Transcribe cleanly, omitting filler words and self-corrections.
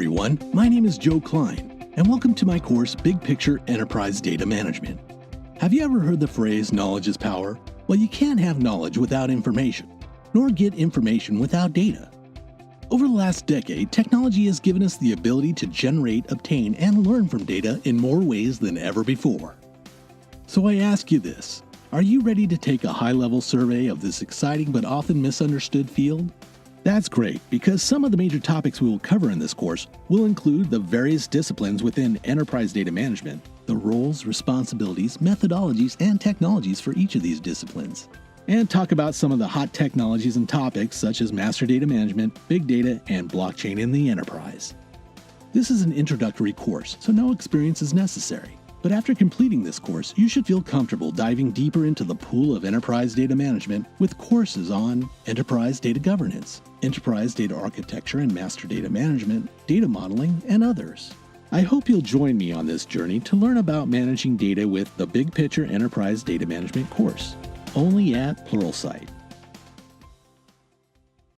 everyone. My name is Joe Klein, and welcome to my course, Big Picture Enterprise Data Management. Have you ever heard the phrase, knowledge is power? Well, you can't have knowledge without information, nor get information without data. Over the last decade, technology has given us the ability to generate, obtain, and learn from data in more ways than ever before. So I ask you this, are you ready to take a high-level survey of this exciting but often misunderstood field? That's great, because some of the major topics we will cover in this course will include the various disciplines within enterprise data management, the roles, responsibilities, methodologies, and technologies for each of these disciplines, and talk about some of the hot technologies and topics such as master data management, big data, and blockchain in the enterprise. This is an introductory course, so no experience is necessary. But after completing this course, you should feel comfortable diving deeper into the pool of enterprise data management with courses on enterprise data governance, enterprise data architecture and master data management, data modeling, and others. I hope you'll join me on this journey to learn about managing data with the Big Picture Enterprise Data Management course, only at Pluralsight.